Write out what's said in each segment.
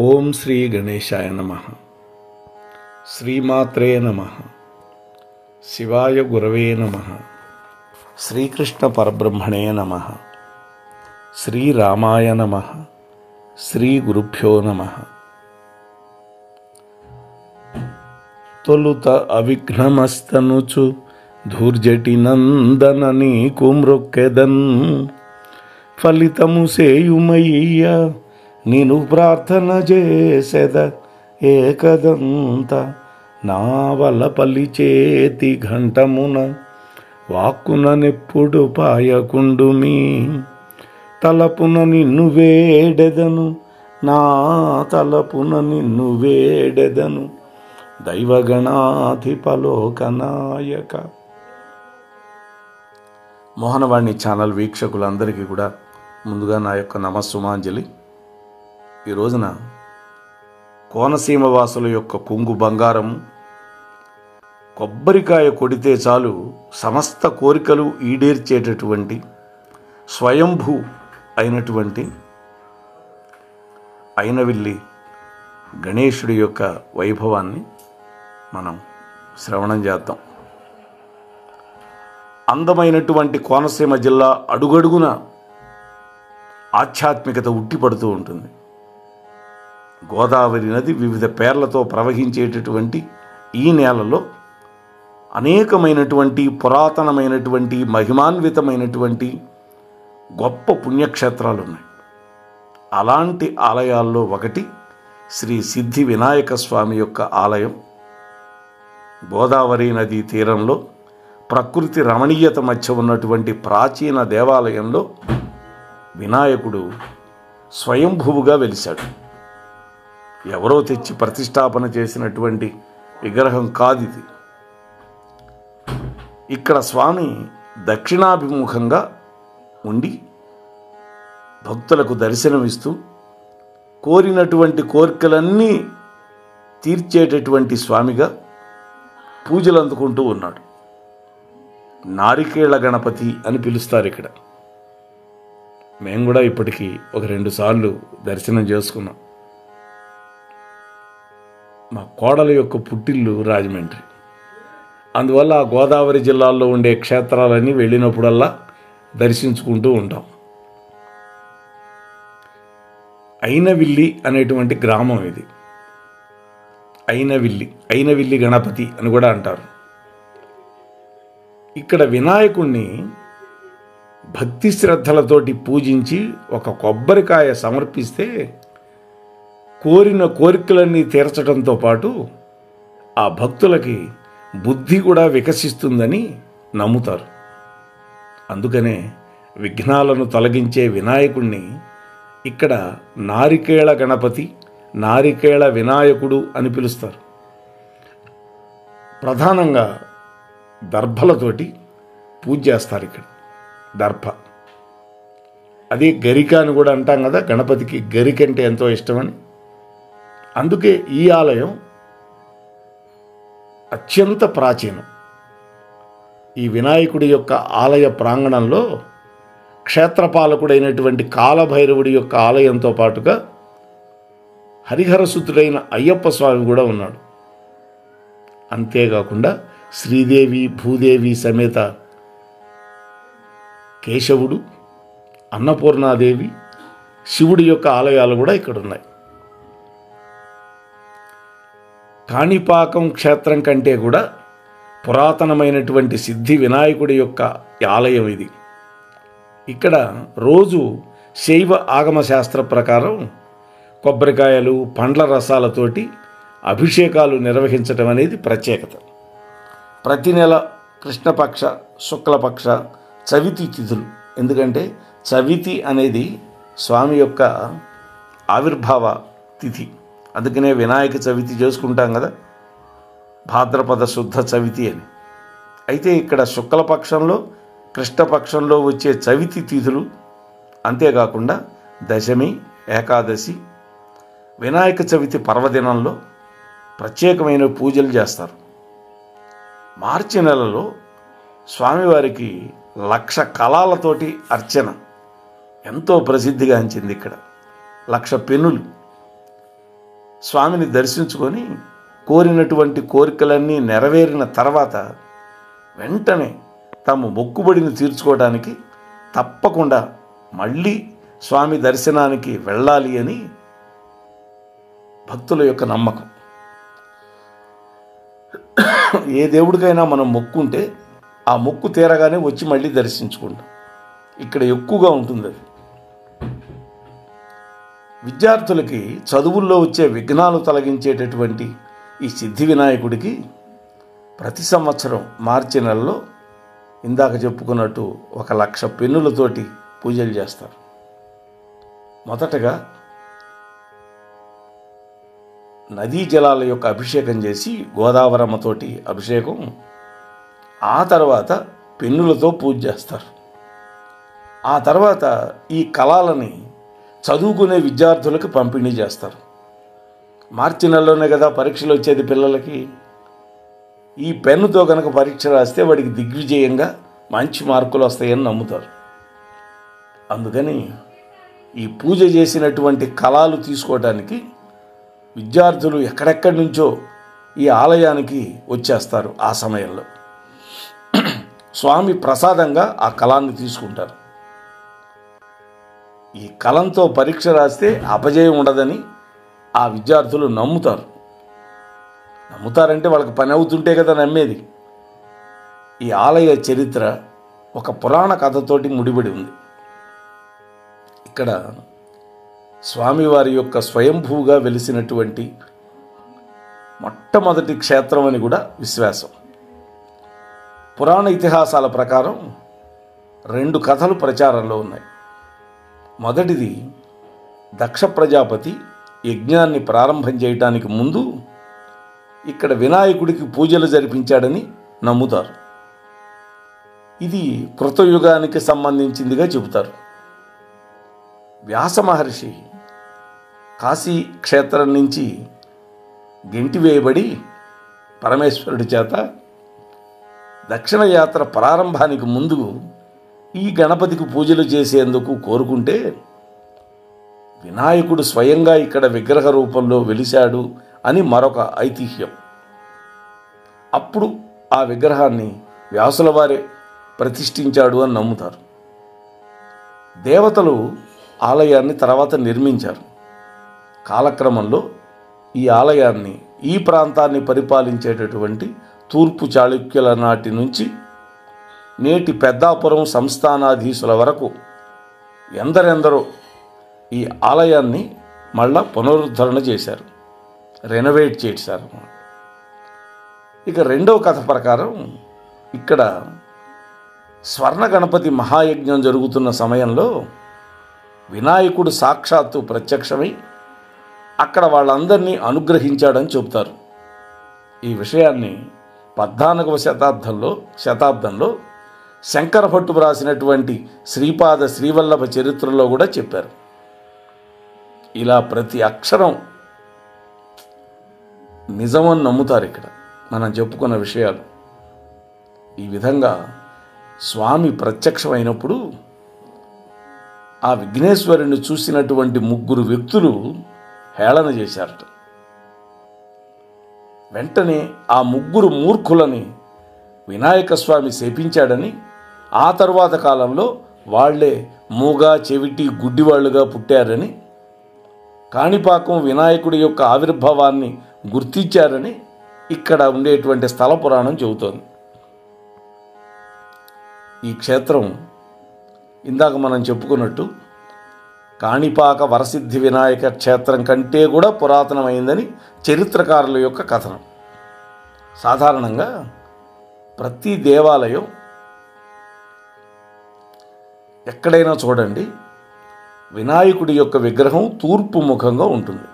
ఓం శ్రీ గణేశాయ నమః. శ్రీమాత్రే నమః. శివాయ గురవే నమః. శ్రీకృష్ణ పరబ్రహ్మణే నమః. శ్రీరామాయ నమః. శ్రీ గురుభ్యో నమః. తొలుత అవిఘ్నమస్తనుచు ధూర్జటి నందన నీకు మ్రొక్కెదన్, ఫలితము సేయుమయ్య నిను ప్రార్థన చేసెద ఏకదంత. నావల పలిచేతి ఘంటమున వాక్కున నెప్పుడు పాయకుండుమి, తలపున నిన్ను వేడెదను నా తలపున నిన్ను వేడెదను, దైవగణాధిపలోకనాయక. మోహనవాణి ఛానల్ వీక్షకులందరికీ కూడా ముందుగా నా యొక్క నమస్సుమాంజలి. ఈ రోజున కోనసీమ వాసుల యొక్క కొంగు బంగారము, కొబ్బరికాయ కొడితే చాలు సమస్త కోరికలు ఈడేర్చేటటువంటి స్వయంభూ అయినటువంటి అయినవిల్లి గణేశుడి యొక్క వైభవాన్ని మనం శ్రవణం చేద్దాం. అందమైనటువంటి కోనసీమ జిల్లా అడుగడుగున ఆధ్యాత్మికత ఉట్టిపడుతూ ఉంటుంది. గోదావరి నది వివిధ పేర్లతో ప్రవహించేటటువంటి ఈ నేలలో అనేకమైనటువంటి పురాతనమైనటువంటి మహిమాన్వితమైనటువంటి గొప్ప పుణ్యక్షేత్రాలు ఉన్నాయి. అలాంటి ఆలయాల్లో ఒకటి శ్రీ సిద్ధి వినాయక స్వామి యొక్క ఆలయం. గోదావరి నదీ తీరంలో ప్రకృతి రమణీయత మధ్య ఉన్నటువంటి ప్రాచీన దేవాలయంలో వినాయకుడు స్వయంభువుగా వెలిశాడు. ఎవరో తెచ్చి ప్రతిష్టాపన చేసినటువంటి విగ్రహం కాదు ఇది. ఇక్కడ స్వామి దక్షిణాభిముఖంగా ఉండి భక్తులకు దర్శనమిస్తూ కోరినటువంటి కోరికలన్నీ తీర్చేటటువంటి స్వామిగా పూజలు అందుకుంటూ ఉన్నాడు. నారికేళ గణపతి అని పిలుస్తారు ఇక్కడ. మేము కూడా ఇప్పటికీ ఒక 2 సార్లు దర్శనం చేసుకున్నాం. మా కోడల యొక్క పుట్టిల్లు రాజమండ్రి. అందువల్ల ఆ గోదావరి జిల్లాల్లో ఉండే క్షేత్రాలన్నీ వెళ్ళినప్పుడల్లా దర్శించుకుంటూ ఉంటాం. అయినవిల్లి అనేటువంటి గ్రామం ఇది. అయినవిల్లి గణపతి అని కూడా అంటారు. ఇక్కడ వినాయకుణ్ణి భక్తి శ్రద్ధలతోటి పూజించి ఒక కొబ్బరికాయ సమర్పిస్తే కోరిన కోరికలన్నీ తీర్చడంతో పాటు ఆ భక్తులకి బుద్ధి కూడా వికసిస్తుందని నమ్ముతారు. అందుకనే విఘ్నాలను తొలగించే వినాయకుణ్ణి ఇక్కడ నారికేళ గణపతి, నారికేళ వినాయకుడు అని పిలుస్తారు. ప్రధానంగా దర్భలతోటి పూజ చేస్తారు ఇక్కడ. దర్భ, అదే గరిక అని కూడా అంటాం కదా. గణపతికి గరిక అంటే ఎంతో ఇష్టమని. అందుకే ఈ ఆలయం అత్యంత ప్రాచీనం. ఈ వినాయకుడి యొక్క ఆలయ ప్రాంగణంలో క్షేత్రపాలకుడైనటువంటి కాలభైరవుడి యొక్క ఆలయంతో పాటుగా హరిహరసుతుడైన అయ్యప్ప స్వామి కూడా ఉన్నాడు. అంతేకాకుండా శ్రీదేవి భూదేవి సమేత కేశవుడు, అన్నపూర్ణాదేవి, శివుడి యొక్క ఆలయాలు కూడా ఇక్కడ ఉన్నాయి. కాణిపాకం క్షేత్రం కంటే కూడా పురాతనమైనటువంటి సిద్ధి వినాయకుడి యొక్క ఆలయం ఇది. ఇక్కడ రోజు శైవ ఆగమ శాస్త్ర ప్రకారం కొబ్బరికాయలు, పండ్ల రసాలతోటి అభిషేకాలు నిర్వహించడం అనేది ప్రత్యేకత. ప్రతి నెల కృష్ణపక్ష, శుక్లపక్ష, చవితి తిథులు. ఎందుకంటే చవితి అనేది స్వామి యొక్క ఆవిర్భావ తిథి. అందుకనే వినాయక చవితి చేసుకుంటాం కదా, భాద్రపద శుద్ధ చవితి అని. అయితే ఇక్కడ శుక్లపక్షంలో, కృష్ణపక్షంలో వచ్చే చవితి తిథులు, అంతేకాకుండా దశమి, ఏకాదశి, వినాయక చవితి పర్వదినంలో ప్రత్యేకమైన పూజలు చేస్తారు. మార్చి నెలలో స్వామివారికి 1,00,000 కళాలతోటి అర్చన ఎంతో ప్రసిద్ధిగాంచింది. ఇక్కడ 1,00,000 పెన్నులు స్వామిని దర్శించుకొని కోరినటువంటి కోరికలన్నీ నెరవేరిన తర్వాత వెంటనే తమ మొక్కుబడిని తీర్చుకోవడానికి తప్పకుండా మళ్ళీ స్వామి దర్శనానికి వెళ్ళాలి అని భక్తుల యొక్క నమ్మకం. ఏ దేవుడికైనా మనం మొక్కుంటే ఆ మొక్కు తీరగానే వచ్చి మళ్ళీ దర్శించుకుంటాం. ఇక్కడ ఎక్కువగా ఉంటుంది అది. విద్యార్థులకి చదువుల్లో వచ్చే విఘ్నాలు తొలగించేటటువంటి ఈ సిద్ధి వినాయకుడికి ప్రతి సంవత్సరం మార్చి నెలలో ఇందాక చెప్పుకున్నట్టు 1,00,000 పెన్నులతోటి పూజలు చేస్తారు. మొదటగా నదీ జలాల యొక్క అభిషేకం చేసి గోదావరమ్మతోటి అభిషేకం, ఆ తర్వాత పెన్నులతో పూజ చేస్తారు. ఆ తర్వాత ఈ కళాలని చదువుకునే విద్యార్థులకు పంపిణీ చేస్తారు. మార్చి నెలలోనే కదా పరీక్షలు వచ్చేది పిల్లలకి. ఈ పెన్నుతో కనుక పరీక్ష రాస్తే వాడికి దిగ్విజయంగా మంచి మార్కులు వస్తాయని నమ్ముతారు. అందుకని ఈ పూజ చేసినటువంటి కళాలు తీసుకోవడానికి విద్యార్థులు ఎక్కడెక్కడి నుంచో ఈ ఆలయానికి వచ్చేస్తారు. ఆ సమయంలో స్వామి ప్రసాదంగా ఆ కళాన్ని తీసుకుంటారు. ఈ కలంతో పరీక్ష రాస్తే అపజయం ఉండదని ఆ విద్యార్థులు నమ్ముతారంటే వాళ్ళకి పని అవుతుంటే కదా నమ్మేది. ఈ ఆలయ చరిత్ర ఒక పురాణ కథతోటి ముడిపడి ఉంది. ఇక్కడ స్వామివారి యొక్క స్వయంభూగా వెలిసినటువంటి మొట్టమొదటి క్షేత్రం అని కూడా విశ్వాసం. పురాణ ఇతిహాసాల ప్రకారం 2 కథలు ప్రచారంలో ఉన్నాయి. మొదటిది, దక్ష ప్రజాపతి యజ్ఞాన్ని ప్రారంభం చేయడానికి ముందు ఇక్కడ వినాయకుడికి పూజలు జరిపించాడని నమ్ముతారు. ఇది కృతయుగానికి సంబంధించిందిగా చెబుతారు. వ్యాస మహర్షి కాశీ క్షేత్రం నుంచి గెంటివేయబడి పరమేశ్వరుడి చేత దక్షిణ యాత్ర ప్రారంభానికి ముందు ఈ గణపతికి పూజలు చేసేందుకు కోరుకుంటే వినాయకుడు స్వయంగా ఇక్కడ విగ్రహ రూపంలో వెలిశాడు అని మరొక ఐతిహ్యం. అప్పుడు ఆ విగ్రహాన్ని వ్యాసుల వారే ప్రతిష్ఠించాడు అని నమ్ముతారు. దేవతలు ఆలయాన్ని తర్వాత నిర్మించారు. కాలక్రమంలో ఈ ఆలయాన్ని ఈ ప్రాంతాన్ని పరిపాలించేటటువంటి తూర్పు చాళుక్యుల నాటి నుంచి నేటి పెద్దాపురం సంస్థానాధీశుల వరకు ఎందరెందరో ఈ ఆలయాన్ని మళ్ళా పునరుద్ధరణ చేశారు, రెనోవేట్ చేశారు. ఇక రెండవ కథ ప్రకారం ఇక్కడ స్వర్ణ గణపతి మహాయజ్ఞం జరుగుతున్న సమయంలో వినాయకుడు సాక్షాత్తు ప్రత్యక్షమై అక్కడ వాళ్ళందరినీ అనుగ్రహించాడని చెబుతారు. ఈ విషయాన్ని 14వ శతాబ్దంలో శంకర భట్టు వ్రాసినటువంటి శ్రీపాద శ్రీవల్లభ చరిత్రలో కూడా చెప్పారు. ఇలా ప్రతి అక్షరం నిజమని నమ్ముతారు ఇక్కడ మనం చెప్పుకున్న విషయాలు. ఈ విధంగా స్వామి ప్రత్యక్షమైనప్పుడు ఆ విఘ్నేశ్వరుని చూసినటువంటి 3 వ్యక్తులు హేళన చేశారట. వెంటనే ఆ 3 మూర్ఖులని వినాయక స్వామి శపించాడని, ఆ తరువాత కాలంలో వాళ్లే మూగా చెవిటి గుడ్డివాళ్లుగా పుట్టారని, కాణిపాకం వినాయకుడి యొక్క ఆవిర్భావాన్ని గుర్తించారని ఇక్కడ ఉండేటువంటి స్థల పురాణం చెబుతోంది. ఈ క్షేత్రం ఇందాక మనం చెప్పుకున్నట్టు కాణిపాక వరసిద్ధి వినాయక క్షేత్రం కంటే కూడా పురాతనమైందని చరిత్రకారుల యొక్క కథనం. సాధారణంగా ప్రతి దేవాలయం ఎక్కడైనా చూడండి, వినాయకుడి యొక్క విగ్రహం తూర్పు ముఖంగా ఉంటుంది.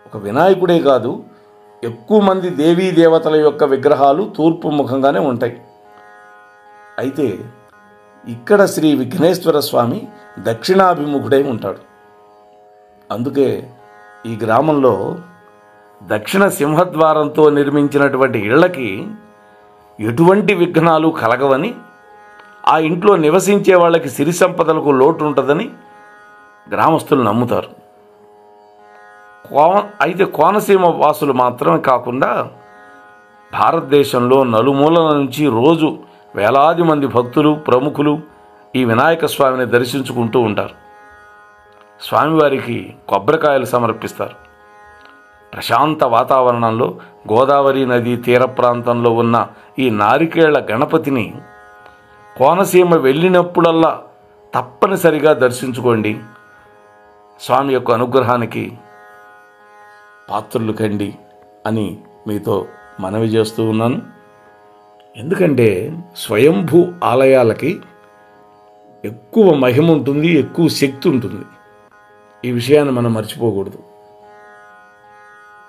ఒక వినాయకుడే కాదు, ఎక్కువ మంది దేవీ దేవతల యొక్క విగ్రహాలు తూర్పు ముఖంగానే ఉంటాయి. అయితే ఇక్కడ శ్రీ విఘ్నేశ్వర స్వామి దక్షిణాభిముఖుడై ఉంటాడు. అందుకే ఈ గ్రామంలో దక్షిణ సింహద్వారంతో నిర్మించినటువంటి ఇళ్లకి ఎటువంటి విఘ్నాలు కలగవని, ఆ ఇంట్లో నివసించే వాళ్ళకి సిరి సంపదలకు లోటు ఉంటుందని గ్రామస్తులు నమ్ముతారు. అయితే కోనసీమ వాసులు మాత్రమే కాకుండా భారతదేశంలో నలుమూలల నుంచి రోజు వేలాది మంది భక్తులు ప్రముఖులు ఈ వినాయక స్వామిని దర్శించుకుంటూ ఉంటారు. స్వామివారికి కొబ్బరికాయలు సమర్పిస్తారు. ప్రశాంత వాతావరణంలో గోదావరి నది తీర ప్రాంతంలో ఉన్న ఈ నారికేళ్ల గణపతిని కోనసీమ వెళ్ళినప్పుడల్లా తప్పనిసరిగా దర్శించుకోండి. స్వామి యొక్క అనుగ్రహానికి పాత్రులు కండి అని మీతో మనవి చేస్తూ ఉన్నాను. ఎందుకంటే స్వయంభూ ఆలయాలకి ఎక్కువ మహిమ ఉంటుంది, ఎక్కువ శక్తి ఉంటుంది. ఈ విషయాన్ని మనం మర్చిపోకూడదు.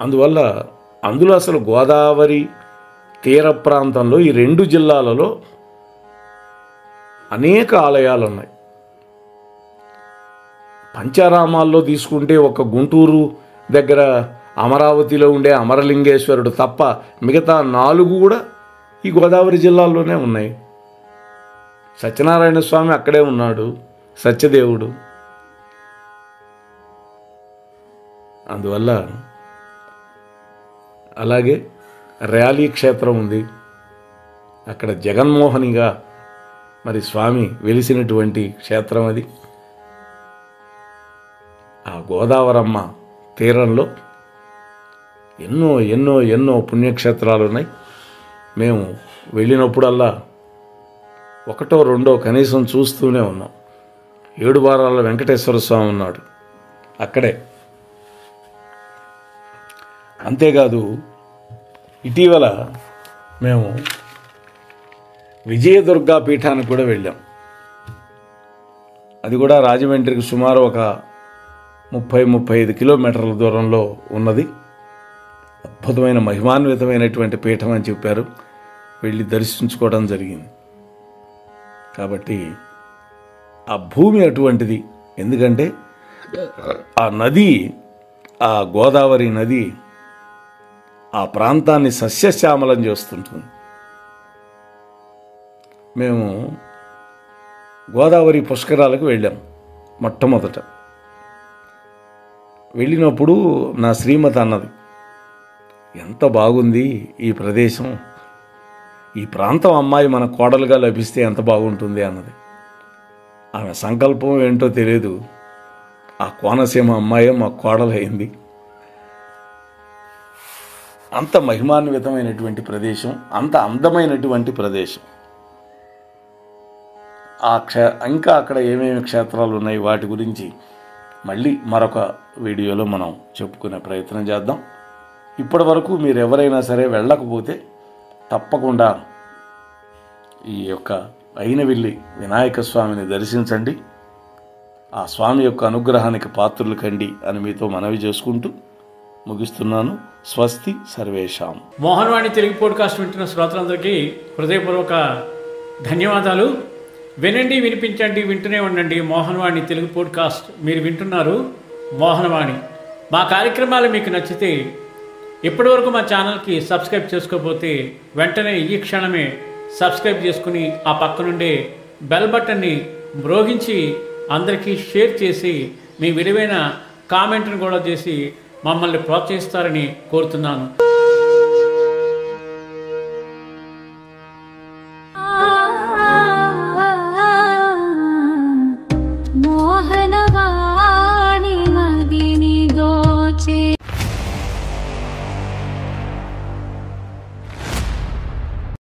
అందులో అసలు గోదావరి తీర ప్రాంతంలో ఈ 2 జిల్లాలలో అనేక ఆలయాలు ఉన్నాయి. పంచారామాల్లో తీసుకుంటే ఒక గుంటూరు దగ్గర అమరావతిలో ఉండే అమరలింగేశ్వరుడు తప్ప మిగతా 4 కూడా ఈ గోదావరి జిల్లాల్లోనే ఉన్నాయి. సత్యనారాయణ స్వామి అక్కడే ఉన్నాడు, సత్యదేవుడు. అందువల్ల అలాగే ర్యాలీ క్షేత్రం ఉంది. అక్కడ జగన్మోహనిగా మరి స్వామి వెలిసినటువంటి క్షేత్రం అది. ఆ గోదావరమ్మ తీరంలో ఎన్నో ఎన్నో ఎన్నో పుణ్యక్షేత్రాలు ఉన్నాయి. మేము వెళ్ళినప్పుడల్లా 1, 2 కనీసం చూస్తూనే ఉన్నాం. 7 వారాల వెంకటేశ్వర స్వామి ఉన్నాడు అక్కడే. అంతేకాదు ఇటీవల మేము విజయదుర్గా పీఠానికి కూడా వెళ్ళాం. అది కూడా రాజమండ్రికి సుమారు ఒక 30-35 కిలోమీటర్ల దూరంలో ఉన్నది. అద్భుతమైన మహిమాన్వితమైనటువంటి పీఠం అని చెప్పారు. వెళ్ళి దర్శించుకోవడం జరిగింది. కాబట్టి ఆ భూమి అటువంటిది. ఎందుకంటే ఆ నది, ఆ గోదావరి నది ఆ ప్రాంతాన్ని సస్యశ్యామలం చేస్తుంటుంది. మేము గోదావరి పుష్కరాలకు వెళ్ళాం. మొట్టమొదట వెళ్ళినప్పుడు నా శ్రీమతి అన్నది, ఎంత బాగుంది ఈ ప్రదేశం, ఈ ప్రాంతం అమ్మాయి మన కోడలుగా లభిస్తే ఎంత బాగుంటుంది అన్నది. ఆమె సంకల్పం ఏంటో తెలియదు, ఆ కోనసీమ అమ్మాయి మా కోడలైంది. అంత మహిమాన్వితమైనటువంటి ప్రదేశం, అంత అందమైనటువంటి ప్రదేశం. ఇంకా అక్కడ ఏమేమి క్షేత్రాలు ఉన్నాయి వాటి గురించి మళ్ళీ మరొక వీడియోలో మనం చెప్పుకునే ప్రయత్నం చేద్దాం. ఇప్పటి వరకు మీరు ఎవరైనా సరే వెళ్ళకపోతే తప్పకుండా ఈ యొక్క అయినవిల్లి వినాయక స్వామిని దర్శించండి. ఆ స్వామి యొక్క అనుగ్రహానికి పాత్రులు కండి అని మీతో మనవి చేసుకుంటూ ముగిస్తున్నాను. స్వస్తి సర్వేషాం. మోహన్వాణి తెలుగు పోడ్కాస్ట్ వింటున్న శ్రోతలందరికీ హృదయపూర్వక ధన్యవాదాలు. వినండి, వినిపించండి, వింటూనే ఉండండి మోహన్వాణి తెలుగు పోడ్కాస్ట్. మీరు వింటున్నారు మోహన్వాణి. మా కార్యక్రమాలు మీకు నచ్చితే ఇప్పటివరకు మా ఛానల్కి సబ్స్క్రైబ్ చేసుకోకపోతే వెంటనే ఈ క్షణమే సబ్స్క్రైబ్ చేసుకుని ఆ పక్కనుండే బెల్ బటన్ని మ్రోగించి అందరికీ షేర్ చేసి మీ విలువైన కామెంట్ను కూడా చేసి మమ్మల్ని ప్రోత్సహిస్తారని కోరుతున్నాను. మోహనవా